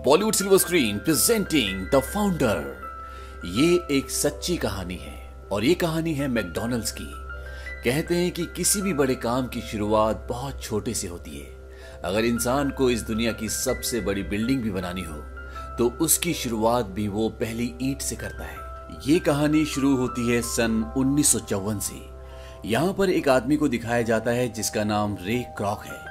Bollywood silver screen presenting the founder. ये एक सच्ची कहानी है और ये कहानी है मैकडॉनल्ड्स की। कहते हैं कि किसी भी बड़े काम की शुरुआत बहुत छोटे से होती है। अगर इंसान को इस दुनिया की सबसे बड़ी बिल्डिंग भी बनानी हो तो उसकी शुरुआत भी वो पहली ईंट से करता है। ये कहानी शुरू होती है सन 1954 से। यहाँ पर एक आदमी को दिखाया जाता है जिसका नाम रे क्रॉक है।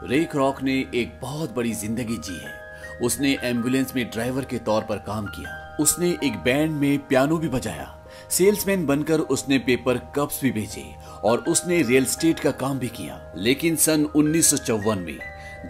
रे क्रॉक ने एक बहुत बड़ी जिंदगी जी है। उसने एम्बुलेंस में ड्राइवर के तौर पर काम किया। उसने एक बैंड में पियानो भी बजाया। सेल्समैन बनकर उसने पेपर कप्स भी बेचे और उसने रियल एस्टेट का काम भी किया। लेकिन सन 1954 में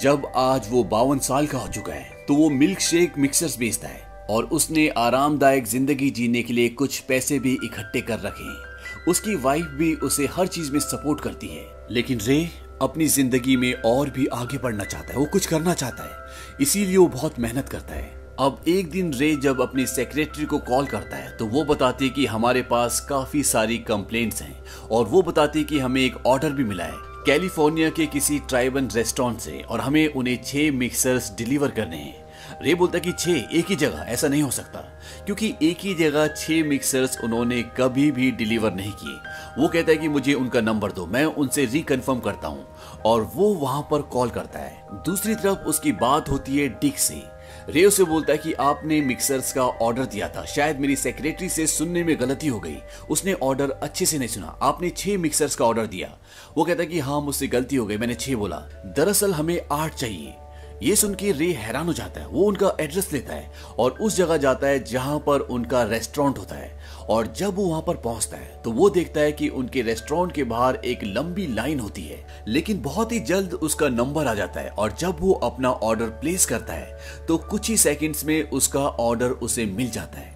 जब आज वो 52 साल का हो चुका है तो वो मिल्क शेक मिक्सर्स बेचता है और उसने आरामदायक जिंदगी जीने के लिए कुछ पैसे भी इकट्ठे कर रखे हैं। उसकी वाइफ भी उसे हर चीज में सपोर्ट करती है। लेकिन रे अपनी जिंदगी में और भी आगे बढ़ना चाहता है, वो कुछ करना चाहता है, इसीलिए वो बहुत मेहनत करता है। अब एक दिन रे जब अपनी सेक्रेटरी को कॉल करता है तो वो बताती है कि हमारे पास काफी सारी कंप्लेंट्स हैं और वो बताती है कि हमें एक ऑर्डर भी मिला है कैलिफोर्निया के किसी ट्राइबल रेस्टोरेंट से और हमें उन्हें 6 मिक्सर्स डिलीवर करने हैं। रे बोलता कि 6 एक ही जगह, ऐसा नहीं हो सकता क्योंकि एक ही जगह 6 मिक्सर्स उन्होंने कभी भी डिलीवर नहीं किए। वो कहता है कि मुझे उनका नंबर दो, मैं उनसे रिकन्फर्म करता हूँ और वो वहां पर कॉल करता है। दूसरी तरफ उसकी बात होती है डिक से। रे उसे बोलता है कि आपने मिक्सर्स का ऑर्डर दिया था, शायद मेरी सेक्रेटरी से सुनने में गलती हो गई, उसने ऑर्डर अच्छे से नहीं सुना, आपने 6 मिक्सर्स का ऑर्डर दिया। वो कहता है कि हाँ मुझसे गलती हो गई, मैंने 6 बोला, दरअसल हमें 8 चाहिए। ये सुन के रे हैरान हो जाता है। वो उनका एड्रेस लेता है और उस जगह जाता है जहां पर उनका रेस्टोरेंट होता है और जब वो वहां पर पहुंचता है तो वो देखता है कि उनके रेस्टोरेंट के बाहर एक लंबी लाइन होती है। लेकिन बहुत ही जल्द उसका नंबर आ जाता है और जब वो अपना ऑर्डर प्लेस करता है तो कुछ ही सेकंड्स में उसका ऑर्डर उसे मिल जाता है।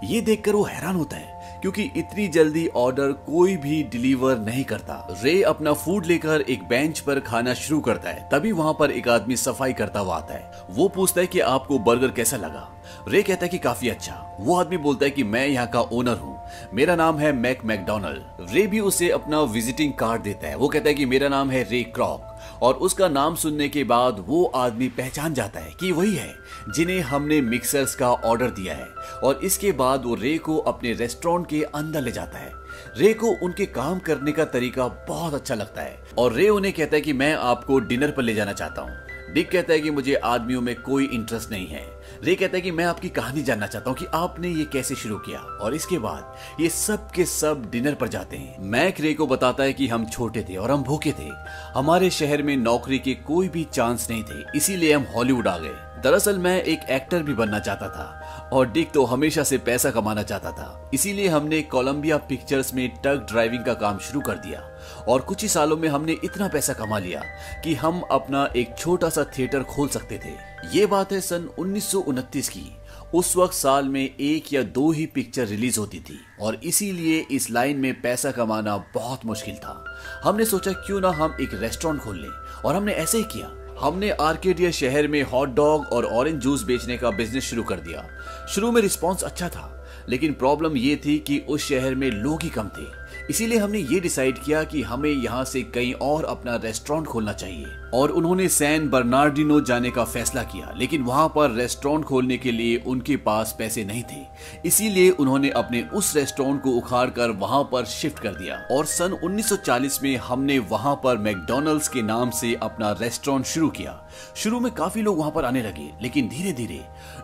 ये देखकर वो हैरान होता है क्योंकि इतनी जल्दी ऑर्डर कोई भी डिलीवर नहीं करता। रे अपना फूड लेकर एक बेंच पर खाना शुरू करता है। तभी वहां पर एक आदमी सफाई करता हुआ आता है। वो पूछता है कि आपको बर्गर कैसा लगा। रे कहता है कि काफी अच्छा। वो आदमी बोलता है कि मैं यहाँ का ओनर हूँ, मेरा नाम है मैकडोनाल्ड। रे भी उसे अपना विजिटिंग कार्ड देता है। वो कहता है कि मेरा नाम है रे क्रॉक और उसका नाम सुनने के बाद वो आदमी पहचान जाता है कि वही है जिन्हें हमने मिक्सर्स का ऑर्डर दिया है और इसके बाद वो रे को अपने रेस्टोरेंट के अंदर ले जाता है। रे को उनके काम करने का तरीका बहुत अच्छा लगता है और रे उन्हें कहता है कि मैं आपको डिनर पर ले जाना चाहता हूँ। डिक कहता है कि मुझे आदमियों में कोई इंटरेस्ट नहीं है। रे कहता है कि मैं आपकी कहानी जानना चाहता हूँ कि आपने ये कैसे शुरू किया। और इसके बाद ये सब के सब डिनर पर जाते हैं। मैक रे को बताता है कि हम छोटे थे और हम भूखे थे, हमारे शहर में नौकरी के कोई भी चांस नहीं थे, इसीलिए हम हॉलीवुड आ गए। दरअसल मैं एक एक्टर भी बनना चाहता था और डिक तो हमेशा से पैसा कमाना चाहता था, इसीलिए हमने कोलंबिया पिक्चर्स में ट्रक ड्राइविंग का काम शुरू कर दिया और कुछ ही सालों में हमने इतना पैसा कमा लिया कि हम अपना एक छोटा सा थिएटर खोल सकते थे। ये बात है सन 1929 की। उस वक्त साल में 1 या 2 ही पिक्चर रिलीज होती थी और इसीलिए इस लाइन में पैसा कमाना बहुत मुश्किल था। हमने सोचा क्यों ना हम एक रेस्टोरेंट खोल लें और हमने ऐसे ही किया। हमने आर्केडिया शहर में हॉट डॉग और ऑरेंज जूस बेचने का बिजनेस शुरू कर दिया। शुरू में रिस्पांस अच्छा था लेकिन प्रॉब्लम ये थी कि उस शहर में लोग ही कम थे, इसीलिए हमने ये डिसाइड किया कि हमें यहाँ से कहीं और अपना रेस्टोरेंट खोलना चाहिए और उन्होंने सैन बर्नार्डिनो जाने का फैसला किया। लेकिन वहां पर रेस्टोरेंट खोलने के लिए उनके पास पैसे नहीं थे, इसीलिए उन्होंने अपने उस रेस्टोरेंट को उखाड़ कर वहां पर शिफ्ट कर दिया और सन 1940 में हमने वहां पर मैकडॉनल्ड्स के नाम से अपना रेस्टोरेंट शुरू किया। शुरू में काफी लोग वहां पर आने लगे लेकिन धीरे धीरे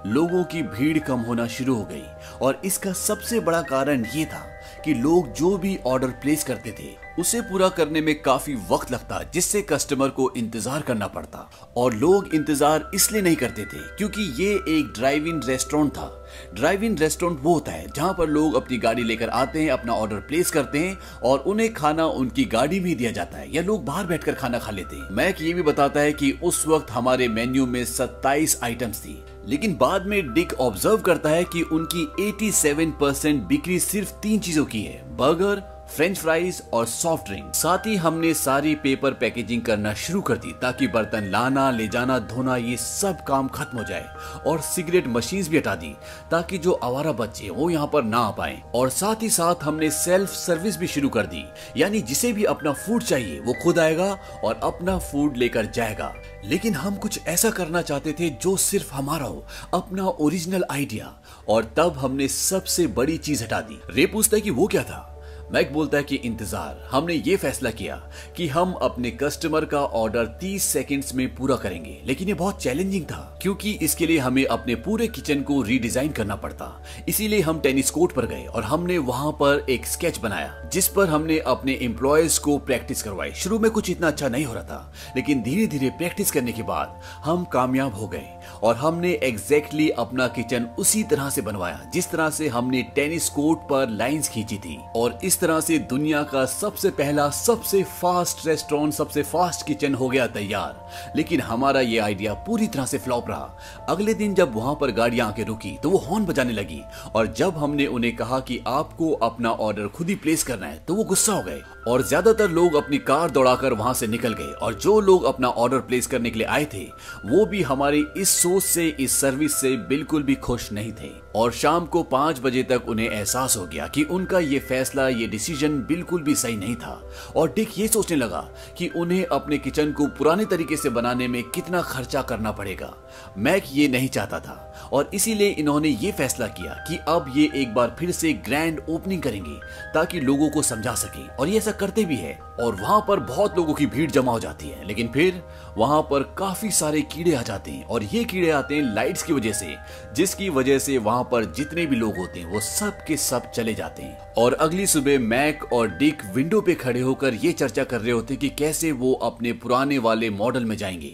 लोगों की भीड़ कम होना शुरू हो गई और इसका सबसे बड़ा कारण ये था कि लोग जो भी ऑर्डर प्लेस करते थे उसे पूरा करने में काफी वक्त लगता, जिससे कस्टमर को इंतजार करना पड़ता और लोग इंतजार इसलिए नहीं करते थे क्योंकि ये एक ड्राइव इन रेस्टोरेंट था। ड्राइव इन रेस्टोरेंट वो होता है जहां पर लोग अपनी गाड़ी लेकर आते हैं, अपना ऑर्डर प्लेस करते हैं और उन्हें खाना उनकी गाड़ी में दिया जाता है या लोग बाहर बैठकर खाना खा लेते हैं। मैक ये भी बताता है कि उस वक्त हमारे मेन्यू में 27 आइटम्स थी, लेकिन बाद में डिक ऑब्जर्व करता है कि उनकी 87% बिक्री सिर्फ 3 चीजों की है, बर्गर, फ्रेंच फ्राइज और सॉफ्ट ड्रिंक। साथ ही हमने सारी पेपर पैकेजिंग करना शुरू कर दी ताकि बर्तन लाना, ले जाना, धोना ये सब काम खत्म हो जाए। और सिगरेट मशीन्स भी हटा दी ताकि जो आवारा बच्चे वो यहाँ पर ना आ पाए। और साथ ही साथ हमने सेल्फ सर्विस भी शुरू कर दी, यानी जिसे भी अपना फूड चाहिए वो खुद आएगा और अपना फूड लेकर जाएगा। लेकिन हम कुछ ऐसा करना चाहते थे जो सिर्फ हमारा हो, अपना ओरिजिनल आइडिया। और तब हमने सबसे बड़ी चीज हटा दी। रे पूछता है कि वो क्या था। मैक बोलता है कि इंतजार। हमने ये फैसला किया कि हम अपने कस्टमर का ऑर्डर 30 सेकंड्स में पूरा करेंगे, लेकिन ये बहुत चैलेंजिंग था क्योंकि इसके लिए हमें अपने पूरे किचन को रीडिजाइन करना पड़ता। इसीलिए हम टेनिस कोर्ट पर गए और हमने वहां पर एक स्केच बनाया जिस पर हमने अपने एम्प्लॉयज को प्रैक्टिस करवाई। शुरू में कुछ इतना अच्छा नहीं हो रहा था, लेकिन धीरे धीरे प्रैक्टिस करने के बाद हम कामयाब हो गए और हमने एग्जैक्टली अपना किचन उसी तरह से बनवाया जिस तरह से हमने टेनिस कोर्ट पर लाइंस खींची थी। और इस तरह से दुनिया का सबसे पहला, सबसे फास्ट रेस्टोरेंट, सबसे फास्ट किचन हो गया तैयार। लेकिन हमारा ये आइडिया पूरी तरह से फ्लॉप रहा। अगले दिन जब वहां पर गाड़ियां आके रुकी तो वो हॉर्न बजाने लगी और जब हमने उन्हें कहा कि आपको अपना ऑर्डर खुद ही प्लेस करना है तो वो गुस्सा हो गए और ज्यादातर लोग अपनी कार दौड़ाकर वहां से निकल गए। और जो लोग अपना ऑर्डर प्लेस करने के लिए आए थे वो भी हमारी इस सोच से, इस सर्विस से बिल्कुल भी खुश नहीं थे। और शाम को 5 बजे तक उन्हें एहसास हो गया कि उनका ये फैसला, ये डिसीजन बिल्कुल भी सही नहीं था। और डिक ये सोचने लगा कि उन्हें अपने किचन को पुराने तरीके से बनाने में कितना खर्चा करना पड़ेगा। मैक ये नहीं चाहता था और इसीलिए इन्होंने ये फैसला किया कि अब ये एक बार फिर से ग्रैंड ओपनिंग करेंगे ताकि लोगों को समझा सके। और ये ऐसा करते भी है और वहां पर बहुत लोगों की भीड़ जमा हो जाती है। लेकिन फिर वहां पर काफी सारे कीड़े आ जाते हैं और ये कीड़े आते हैं लाइट्स की वजह से, जिसकी वजह से वहां पर जितने भी लोग होते हैं वो सब के सब चले जाते हैं। और अगली सुबह मैक और डिक विंडो पे खड़े होकर ये चर्चा कर रहे होते कि कैसे वो अपने पुराने वाले मॉडल में जाएंगे।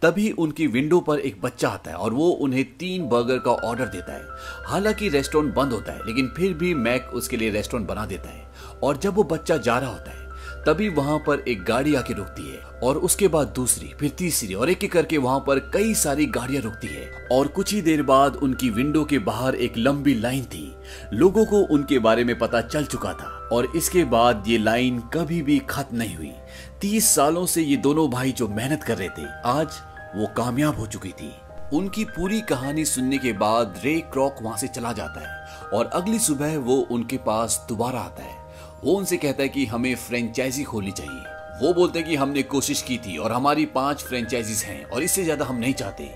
तभी उनकी विंडो पर एक बच्चा आता है और वो उन्हें 3 बर्गर का ऑर्डर देता है। हालांकि रेस्टोरेंट बंद होता है, लेकिन फिर भी मैक उसके लिए रेस्टोरेंट बना देता है। और जब वो बच्चा जा रहा होता है तभी वहां पर एक गाड़ी आके रुकती है और उसके बाद दूसरी, फिर तीसरी और एक एक करके वहां पर कई सारी गाड़ियां रुकती है। और कुछ ही देर बाद उनकी विंडो के बाहर एक लंबी लाइन थी। लोगों को उनके बारे में पता चल चुका था और इसके बाद ये लाइन कभी भी खत्म नहीं हुई। 30 सालों से ये दोनों भाई जो मेहनत कर रहे थे, आज वो कामयाब हो चुकी थी। उनकी पूरी कहानी सुनने के बाद रे क्रॉक वहां से चला जाता है और अगली सुबह वो उनके पास दोबारा आता है। वो उनसे कहता है कि हमें फ्रेंचाइजी खोलनी चाहिए। वो बोलते हैं कि हमने कोशिश की थी और हमारी 5 फ्रेंचाइजीज हैं और इससे ज्यादा हम नहीं चाहते।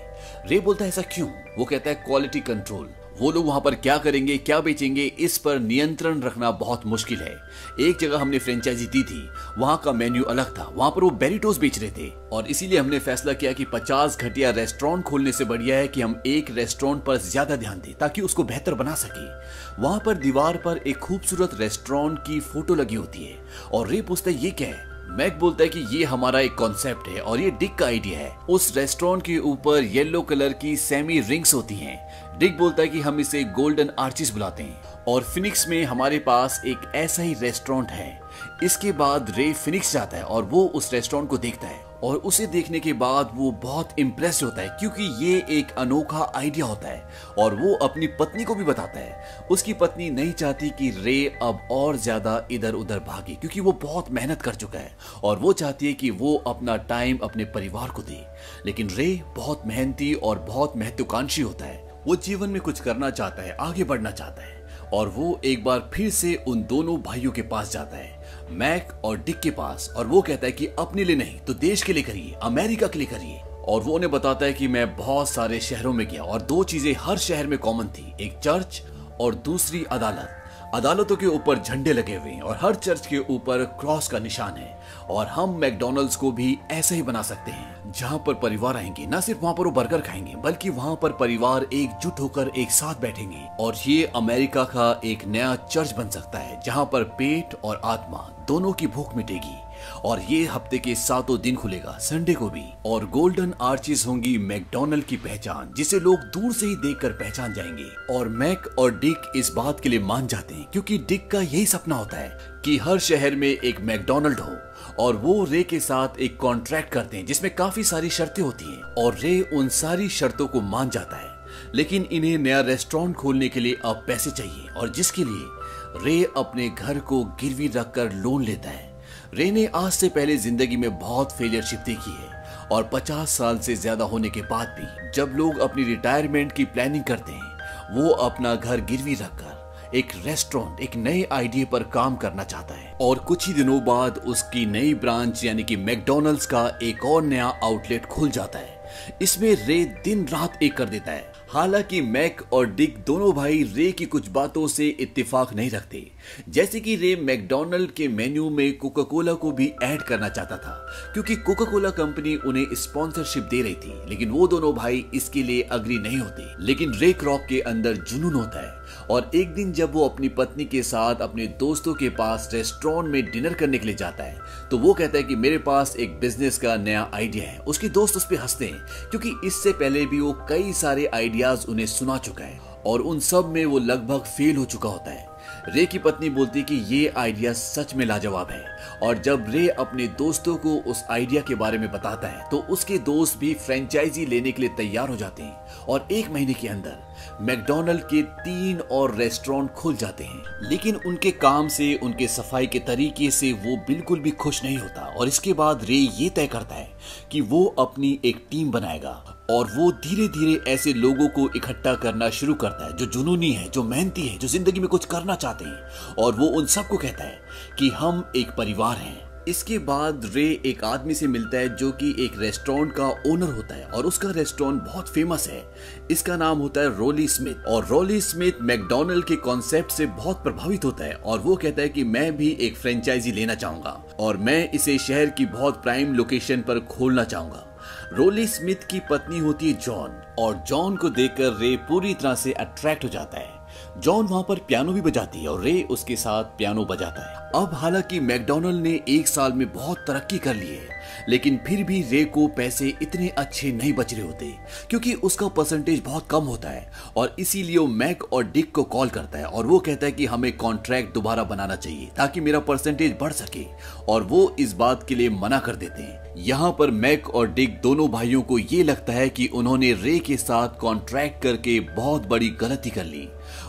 रे बोलता है ऐसा क्यों? वो कहता है क्वालिटी कंट्रोल। वो लोग वहां पर क्या करेंगे, क्या बेचेंगे, इस पर नियंत्रण रखना बहुत मुश्किल है। एक जगह हमने फ्रेंचाइजी दी थी, वहां का मेन्यू अलग था, वहां पर वो बेरिटोस बेच रहे थे और इसीलिए हमने फैसला किया कि 50 घटिया रेस्टोरेंट खोलने से बढ़िया है कि हम एक रेस्टोरेंट पर ज्यादा ध्यान दें ताकि उसको बेहतर बना सके। वहां पर दीवार पर एक खूबसूरत रेस्टोरेंट की फोटो लगी होती है और रे पूछता है ये क्या है? मैक बोलता है कि ये हमारा एक कॉन्सेप्ट है और ये डिक का आइडिया है। उस रेस्टोरेंट के ऊपर येलो कलर की सेमी रिंग्स होती हैं। डिक बोलता है कि हम इसे गोल्डन आर्चिस बुलाते हैं और फिनिक्स में हमारे पास एक ऐसा ही रेस्टोरेंट है। इसके बाद रे फिनिक्स जाता है और वो उस रेस्टोरेंट को देखता है और उसे देखने के बाद वो बहुत इम्प्रेस्ड होता है क्योंकि ये एक अनोखा आइडिया होता है। और वो अपनी पत्नी को भी बताता है। उसकी पत्नी नहीं चाहती कि रे अब और ज्यादा इधर उधर भागे क्योंकि वो बहुत मेहनत कर चुका है और वो चाहती है कि वो अपना टाइम अपने परिवार को दे। लेकिन रे बहुत मेहनती और बहुत महत्वाकांक्षी होता है। वो जीवन में कुछ करना चाहता है, आगे बढ़ना चाहता है और वो एक बार फिर से उन दोनों भाइयों के पास जाता है, मैक और डिक के पास, और वो कहता है कि अपने लिए नहीं तो देश के लिए करिए, अमेरिका के लिए करिए। और वो उन्हें बताता है कि मैं बहुत सारे शहरों में गया और 2 चीजें हर शहर में कॉमन थी, एक चर्च और दूसरी अदालत। अदालतों के ऊपर झंडे लगे हुए हैं और हर चर्च के ऊपर क्रॉस का निशान है। और हम मैकडॉनल्ड्स को भी ऐसे ही बना सकते हैं जहां पर परिवार आएंगे, न सिर्फ वहां पर वो बर्गर खाएंगे बल्कि वहां पर परिवार एकजुट होकर एक साथ बैठेंगे। और ये अमेरिका का एक नया चर्च बन सकता है जहां पर पेट और आत्मा दोनों की भूख मिटेगी। और ये हफ्ते के 7 दिन खुलेगा, संडे को भी। और गोल्डन आर्चिस होंगी मैकडॉनल्ड की पहचान, जिसे लोग दूर से ही देखकर पहचान जाएंगे। और मैक और डिक इस बात के लिए मान जाते हैं क्योंकि डिक का यही सपना होता है कि हर शहर में एक मैकडॉनल्ड हो। और वो रे के साथ एक कॉन्ट्रैक्ट करते हैं जिसमें काफी सारी शर्तें होती हैं और रे उन सारी शर्तों को मान जाता है। लेकिन इन्हें नया रेस्टोरेंट खोलने के लिए अब पैसे चाहिए और जिसके लिए रे अपने घर को गिरवी रखकर लोन लेता है। रे ने आज से पहले जिंदगी में बहुत फेलियरशिप देखी है और 50 साल से ज्यादा होने के बाद भी जब लोग अपनी रिटायरमेंट की प्लानिंग करते हैं, वो अपना घर गिरवी रखकर एक रेस्टोरेंट, एक नए आइडिया पर काम करना चाहता है। और कुछ ही दिनों बाद उसकी नई ब्रांच यानी कि मैकडॉनल्ड्स का एक और नया आउटलेट खुल जाता है। इसमें रे दिन रात एक कर देता है। हालांकि मैक और डिक दोनों भाई रे की कुछ बातों से इत्तेफाक नहीं रखते, जैसे कि रे मैकडॉनल्ड के मेन्यू में कोका कोला को भी ऐड करना चाहता था क्योंकि कोका कोला कंपनी उन्हें स्पॉन्सरशिप दे रही थी, लेकिन वो दोनों भाई इसके लिए अग्री नहीं होते। लेकिन रे क्रॉक के अंदर जुनून होता है और एक दिन जब वो अपनी पत्नी के साथ अपने दोस्तों के पास रेस्टोरेंट में डिनर करने के लिए जाता है तो वो कहता है कि मेरे पास एक बिजनेस का नया आइडिया है। उसके दोस्त उस पर हंसते हैं क्योंकि इससे पहले भी वो कई सारे आइडियाज उन्हें सुना चुका है और उन सब में वो लगभग फेल हो चुका होता है। रे की पत्नी बोलती कि ये आइडिया सच में लाजवाब है और जब रे अपने दोस्तों को उस आइडिया के बारे में बताता है तो उसके दोस्त भी फ्रेंचाइजी लेने के लिए तैयार हो जाते हैं और 1 महीने के अंदर मैकडॉनल्ड के 3 और रेस्टोरेंट खुल जाते हैं। लेकिन उनके काम से, उनके सफाई के तरीके से वो बिल्कुल भी खुश नहीं होता और इसके बाद रे ये तय करता है कि वो अपनी एक टीम बनाएगा और वो धीरे धीरे ऐसे लोगों को इकट्ठा करना शुरू करता है जो जुनूनी है, जो मेहनती है, जो जिंदगी में कुछ करना चाहते हैं और वो उन सबको कहता है कि हम एक परिवार हैं। इसके बाद रे एक आदमी से मिलता है जो कि एक रेस्टोरेंट का ओनर होता है और उसका रेस्टोरेंट बहुत फेमस है। इसका नाम होता है रोली स्मिथ और रोली स्मिथ मैकडॉनल्ड के कॉन्सेप्ट से बहुत प्रभावित होता है और वो कहता है कि मैं भी एक फ्रेंचाइजी लेना चाहूंगा और मैं इसे शहर की बहुत प्राइम लोकेशन पर खोलना चाहूंगा। रोली स्मिथ की पत्नी होती है जॉन और जॉन को देखकर रे पूरी तरह से अट्रैक्ट हो जाता है। जॉन वहां पर पियानो भी बजाती है और रे उसके साथ पियानो बजाता है। अब हालांकि मैकडॉनल्ड ने 1 साल में बहुत तरक्की कर ली है, लेकिन फिर भी रे को पैसे इतने अच्छे नहीं बच रहे होते क्योंकि उसका परसेंटेज बहुत कम होता है और इसीलिए वो मैक और डिक को कॉल करता है और वो कहता है कि हमें कॉन्ट्रैक्ट दोबारा बनाना चाहिए ताकि मेरा परसेंटेज बढ़ सके और वो इस बात के लिए मना कर देते हैं। यहाँ पर मैक और डिक दोनों भाइयों को ये लगता है कि उन्होंने रे के साथ कॉन्ट्रैक्ट करके बहुत बड़ी गलती कर ली।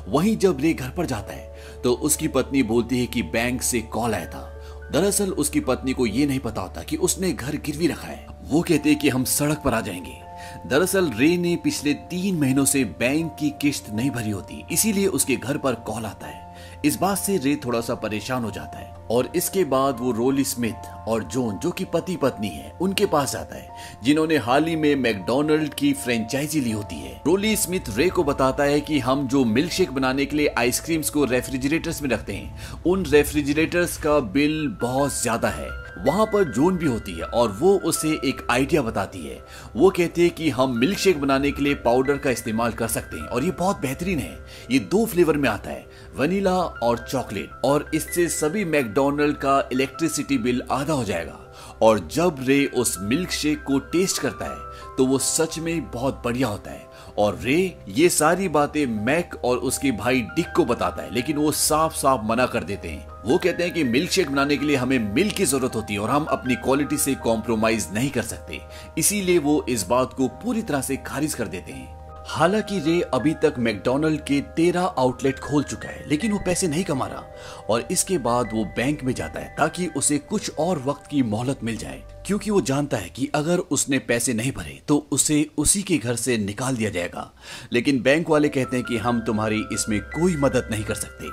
वहीं जब रे घर पर जाता है तो उसकी पत्नी बोलती है कि बैंक से कॉल आया था। दरअसल उसकी पत्नी को ये नहीं पता होता कि उसने घर गिरवी रखा है। वो कहते हैं कि हम सड़क पर आ जाएंगे। दरअसल रे ने पिछले 3 महीनों से बैंक की किस्त नहीं भरी होती, इसीलिए उसके घर पर कॉल आता है। इस बात से रे थोड़ा सा परेशान हो जाता है और इसके बाद वो रोली स्मिथ और जॉन जो कि पति पत्नी है उनके पास जाता है जिन्होंने हाल ही में मैकडॉनल्ड की फ्रेंचाइजी ली होती है। रोली स्मिथ रे को बताता है कि हम जो मिल्क शेक बनाने के लिए आइसक्रीम्स को रेफ्रिजरेटर्स में रखते हैं उन रेफ्रिजरेटर्स का बिल बहुत ज्यादा है। वहां पर जॉन भी होती है और वो उसे एक आइडिया बताती है। वो कहते हैं कि हम मिल्क शेक बनाने के लिए पाउडर का इस्तेमाल कर सकते हैं और ये बहुत बेहतरीन है। ये 2 फ्लेवर में आता है, वनीला और चॉकलेट, और इससे सभी मैकडॉनल्ड का इलेक्ट्रिसिटी बिल आधा हो जाएगा। और जब रे उस मिल्क शेक को टेस्ट करता है तो वो सच में बहुत बढ़िया होता है और रे ये सारी बातें मैक और उसके भाई डिक को बताता है, लेकिन वो साफ साफ मना कर देते हैं। वो कहते हैं कि मिल्क शेक बनाने के लिए हमें मिल्क की जरूरत होती है और हम अपनी क्वालिटी से कॉम्प्रोमाइज नहीं कर सकते, इसीलिए वो इस बात को पूरी तरह से खारिज कर देते हैं। हालांकि रे अभी तक मैकडॉनल्ड के 13 आउटलेट खोल चुका है, लेकिन वो पैसे नहीं कमा रहा और इसके बाद वो बैंक में जाता है ताकि उसे कुछ और वक्त की मोहलत मिल जाए, क्योंकि वो जानता है कि अगर उसने पैसे नहीं भरे तो उसे उसी के घर से निकाल दिया जाएगा। लेकिन बैंक वाले कहते हैं कि हम तुम्हारी इसमें कोई मदद नहीं कर सकते।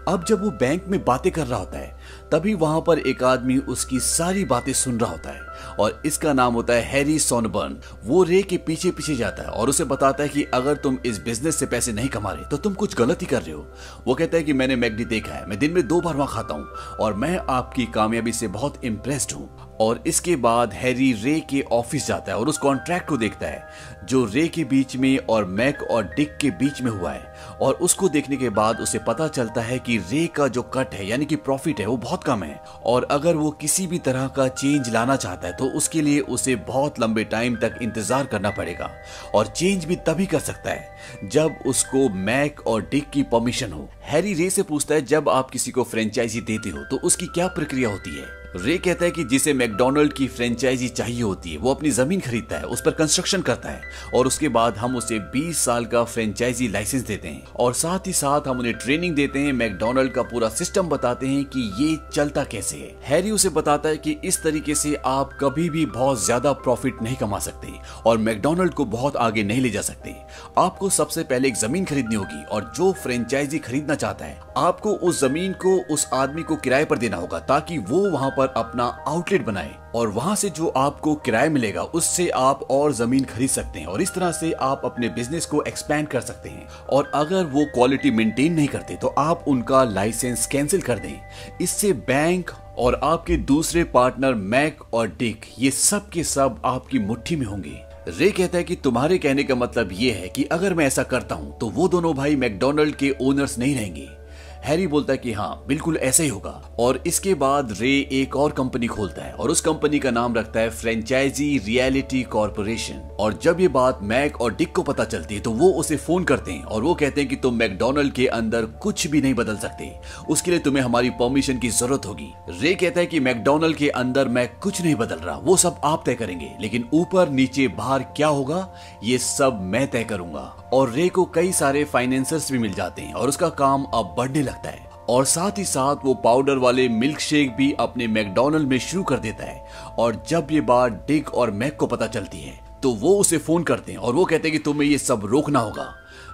अब जब वो बैंक में बातें कर रहा होता है तभी वहां पर एक आदमी उसकी सारी बातें सुन रहा होता है और इसका नाम होता है हैरी सोनबर्न। वो रे के पीछे पीछे जाता है और उसे बताता है कि अगर तुम इस बिजनेस से पैसे नहीं कमा रहे तो तुम कुछ गलती कर रहे हो। वो कहता है कि मैंने मैकडी देखा है, मैं दिन में 2 बार वहां खाता हूँ और मैं आपकी कामयाबी से बहुत इम्प्रेस्ड हूँ। और इसके बाद हैरी रे के ऑफिस जाता है और उस कॉन्ट्रैक्ट को देखता है जो रे के बीच में और मैक और डिक के बीच में हुआ है और उसको देखने के बाद उसे पता चलता है कि रे का जो कट है यानी कि प्रॉफिट है वो बहुत कम है और अगर वो किसी भी तरह का चेंज लाना चाहता है तो उसके लिए उसे बहुत लंबे टाइम तक इंतजार करना पड़ेगा और चेंज भी तभी कर सकता है जब उसको मैक और डिक की परमिशन हो। हैरी रे से पूछता है जब आप किसी को फ्रेंचाइजी देते हो तो उसकी क्या प्रक्रिया होती है। रे कहता है कि जिसे मैकडोनल्ड की फ्रेंचाइजी चाहिए होती है वो अपनी जमीन खरीदता है, उस पर कंस्ट्रक्शन करता है और उसके बाद हम उसे 20 साल का फ्रेंचाइजी लाइसेंस देते हैं और साथ ही साथ हम उन्हें ट्रेनिंग देते हैं, मैकडोनल्ड का पूरा सिस्टम बताते हैं कि ये चलता कैसे है। हैरी उसे बताता है कि इस तरीके से आप कभी भी बहुत ज्यादा प्रॉफिट नहीं कमा सकते और मैकडोनल्ड को बहुत आगे नहीं ले जा सकते। आपको सबसे पहले एक जमीन खरीदनी होगी और जो फ्रेंचाइजी खरीदना चाहता है आपको उस जमीन को उस आदमी को किराए पर देना होगा ताकि वो वहां पर अपना आउटलेट बनाए और वहां से जो आपको किराया मिलेगा उससे आप और जमीन खरीद सकते हैं और इस तरह से आप अपने बिजनेस को एक्सपैंड कर सकते हैं। और अगर वो क्वालिटी मेंटेन नहीं करते तो आप उनका लाइसेंस कैंसिल कर दें। इससे बैंक और आपके दूसरे पार्टनर मैक और डिक ये सब के सब आपकी मुट्ठी में होंगे। रे कहता है कि तुम्हारे कहने का मतलब ये है कि अगर मैं ऐसा करता हूं तो वो दोनों भाई मैकडोनल्ड के ओनर्स नहीं रहेंगे। हैरी बोलता है कि हाँ बिल्कुल ऐसे ही होगा और इसके बाद रे एक और कंपनी खोलता है और उस कंपनी का नाम रखता है फ्रेंचाइजी रियलिटी कॉर्पोरेशन। और जब ये बात मैक और डिक को पता चलती है तो वो उसे फोन करते हैं और वो कहते हैं कि तुम मैकडोनल्ड के अंदर कुछ भी नहीं बदल सकते, उसके लिए तुम्हें हमारी परमिशन की जरूरत होगी। रे कहता है कि मैकडोनल्ड के अंदर मैं कुछ नहीं बदल रहा, वो सब आप तय करेंगे, लेकिन ऊपर नीचे बाहर क्या होगा ये सब मैं तय करूंगा। और रे को कई सारे फाइनेंसर्स भी मिल जाते हैं और उसका काम अब बढ़ने लगता है और साथ ही साथ वो पाउडर वाले मिल्क शेक भी अपने मैकडोनल्ड में शुरू कर देता है। और जब ये बात डिक और मैक को पता चलती है तो वो उसे फोन करते हैं और वो कहते हैं कि तुम्हें ये सब रोकना होगा।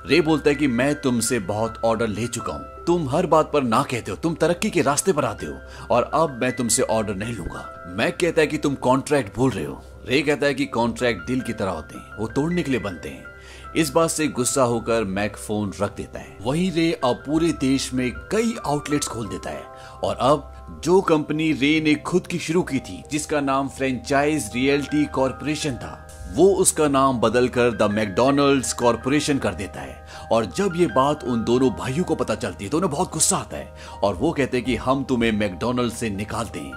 रे बोलता है कि मैं तुमसे बहुत ऑर्डर ले चुका हूँ, तुम हर बात पर ना कहते हो, तुम तरक्की के रास्ते पर आते हो और अब मैं तुमसे ऑर्डर नहीं लूंगा। मैक कहता है कि तुम कॉन्ट्रैक्ट भूल रहे हो। रे कहता है कि कॉन्ट्रैक्ट दिल की तरह होते हैं, वो तोड़ने के लिए बनते हैं। इस बात से गुस्सा होकर मैक फोन रख देता है। वहीं रे अब पूरे देश में कई आउटलेट्स खोल देता है और अब जो कंपनी रे ने खुद की शुरू की थी जिसका नाम फ्रेंचाइज रियलिटी कॉर्पोरेशन था वो उसका नाम बदलकर द मैकडोनल्ड्स कॉर्पोरेशन कर देता है। और जब ये बात उन दोनों भाइयों को पता चलती है तो उन्हें बहुत गुस्सा आता है और वो कहते हैं कि हम तुम्हें मैकडोनल्ड से निकालते हैं।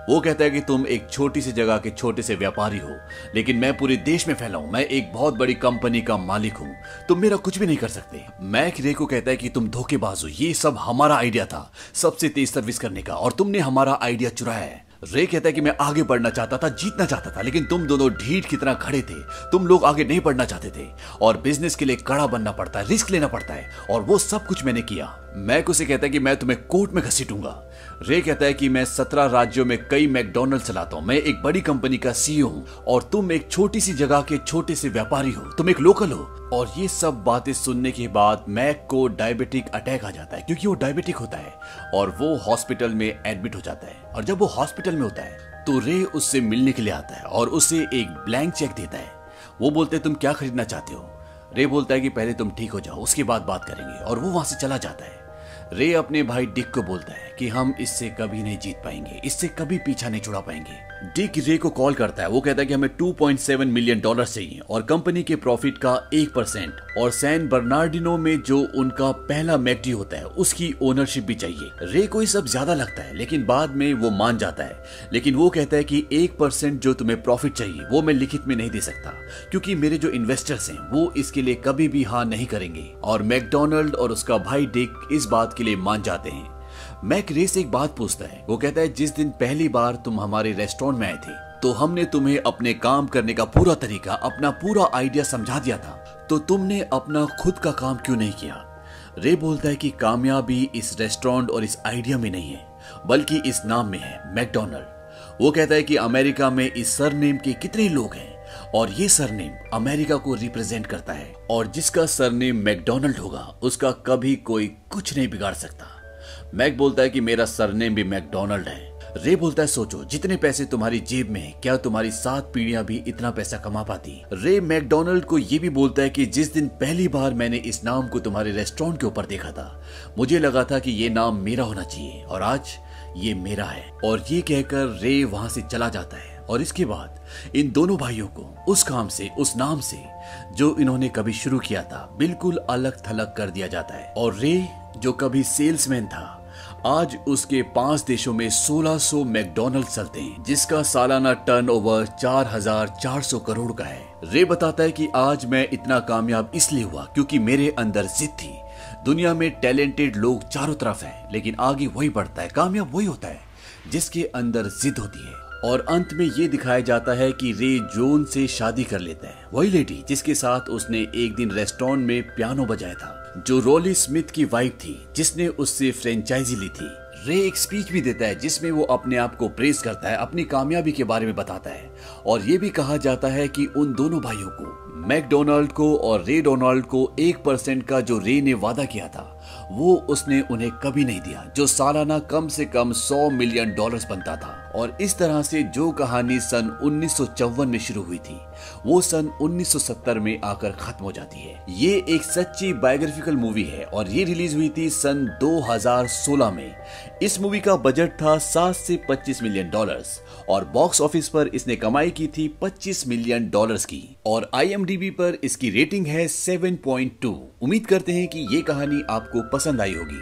वो कहता है कि तुम एक छोटी सी जगह के छोटे से व्यापारी हो लेकिन मैं पूरे देश में फैला हूं, मैं एक बहुत बड़ी कंपनी का मालिक हूं, तुम मेरा कुछ भी नहीं कर सकते। मैक रे को कहता है कि तुम धोखेबाज हो, ये सब हमारा आइडिया था सबसे तेज सर्विस करने का और तुमने हमारा आइडिया चुराया है। रे कहता है कि मैं आगे बढ़ना चाहता था, जीतना चाहता था, लेकिन तुम दोनों ढीठ की तरह खड़े थे, तुम लोग आगे नहीं बढ़ना चाहते थे और बिजनेस के लिए कड़ा बनना पड़ता है, रिस्क लेना पड़ता है और वो सब कुछ मैंने किया। मैक उसे कहता है कि मैं तुम्हें कोर्ट में घसीटूंगा। रे कहता है कि मैं 17 राज्यों में कई मैकडोनल्ड चलाता हूं, मैं एक बड़ी कंपनी का सीईओ हूं और तुम एक छोटी सी जगह के छोटे से व्यापारी हो, तुम एक लोकल हो। और ये सब बातें सुनने के बाद मैक को डायबिटिक अटैक आ जाता है क्योंकि वो डायबिटिक होता है और वो हॉस्पिटल में एडमिट हो जाता है। और जब वो हॉस्पिटल में होता है तो रे उससे मिलने के लिए आता है और उसे एक ब्लैंक चेक देता है। वो बोलते हैं तुम क्या खरीदना चाहते हो। रे बोलता है कि पहले तुम ठीक हो जाओ उसके बाद बात करेंगे और वो वहां से चला जाता है। रे अपने भाई डिक को बोलता है कि हम इससे कभी नहीं जीत पाएंगे, इससे कभी पीछा नहीं छुड़ा पाएंगे। डिक रे को कॉल करता है, वो कहता है कि हमें $2.7 मिलियन चाहिए और कंपनी के प्रॉफिट का 1% और सैन बर्नार्डिनो में जो उनका पहला मैकडी होता है उसकी ओनरशिप भी चाहिए। रे को ये सब ज्यादा लगता है लेकिन बाद में वो मान जाता है, लेकिन वो कहता है कि 1% जो तुम्हें प्रॉफिट चाहिए वो मैं लिखित में नहीं दे सकता क्योंकि मेरे जो इन्वेस्टर्स हैं वो इसके लिए कभी भी हाँ नहीं करेंगे। और मैकडोनल्ड और उसका भाई डिक इस बात के लिए मान जाते हैं। मैक रे से एक बात पूछता है, वो कहता है जिस दिन पहली बार तुम हमारे रेस्टोरेंट में आए थे तो हमने तुम्हें अपने काम करने का पूरा तरीका, अपना पूरा आइडिया समझा दिया था, तो तुमने अपना खुद का काम क्यों नहीं किया। रे बोलता है कि कामयाबी इस रेस्टोरेंट और इस आइडिया में नहीं है बल्कि इस नाम में है, मैकडोनल्ड। वो कहता है कि अमेरिका में इस सरनेम के कितने लोग हैं और ये सरनेम अमेरिका को रिप्रेजेंट करता है और जिसका सरनेम मैकडोनल्ड होगा उसका कभी कोई कुछ नहीं बिगाड़ सकता। मैक बोलता है कि मेरा सरनेम भी मैकडोनल्ड है। रे बोलता है सोचो जितने पैसे तुम्हारी जेब में है क्या तुम्हारी 7 पीढ़ियां भी इतना पैसा कमा पाती। रे मैकडोनल्ड को ये भी बोलता है कि जिस दिन पहली बार मैंने इस नाम को तुम्हारे रेस्टोरेंट के ऊपर देखा था मुझे लगा था कि ये नाम मेरा होना चाहिए और आज ये मेरा है। और ये कहकर रे वहां से चला जाता है और इसके बाद इन दोनों भाइयों को उस काम से, उस नाम से जो इन्होंने कभी शुरू किया था बिल्कुल अलग थलग कर दिया जाता है। और रे जो कभी सेल्समैन था आज उसके 5 देशों में 1600 मैकडोनल्ड चलते हैं जिसका सालाना टर्नओवर 4400 करोड़ का है। रे बताता है कि आज मैं इतना कामयाब इसलिए हुआ क्योंकि मेरे अंदर जिद थी। दुनिया में टैलेंटेड लोग चारों तरफ हैं लेकिन आगे वही बढ़ता है, कामयाब वही होता है जिसके अंदर जिद होती है और अंत में ये दिखाया जाता है कि रे जॉन से शादी कर लेता है, वही लेडी जिसके साथ उसने एक दिन रेस्टोरेंट में पियानो बजाया था, जो रोली स्मिथ की वाइफ थी जिसने उससे फ्रेंचाइजी ली थी। रे एक स्पीच भी देता है जिसमें वो अपने आप को प्रेज करता है, अपनी कामयाबी के बारे में बताता है और ये भी कहा जाता है कि उन दोनों भाइयों को, मैकडोनाल्ड को और रे डोनाल्ड को 1% का जो रे ने वादा किया था वो उसने उन्हें कभी नहीं दिया, जो सालाना कम से कम $100 मिलियन बनता था। और इस तरह से जो कहानी सन 1954 में शुरू हुई थी वो सन 1970 में आकर खत्म हो जाती है। ये एक सच्ची बायोग्राफिकल मूवी है और ये रिलीज हुई थी सन 2016 में। इस मूवी का बजट था 7 से 25 मिलियन डॉलर्स और बॉक्स ऑफिस पर इसने कमाई की थी 25 मिलियन डॉलर्स की और IMDb पर इसकी रेटिंग है 7.2। उम्मीद करते हैं कि ये कहानी आपको पसंद आई होगी।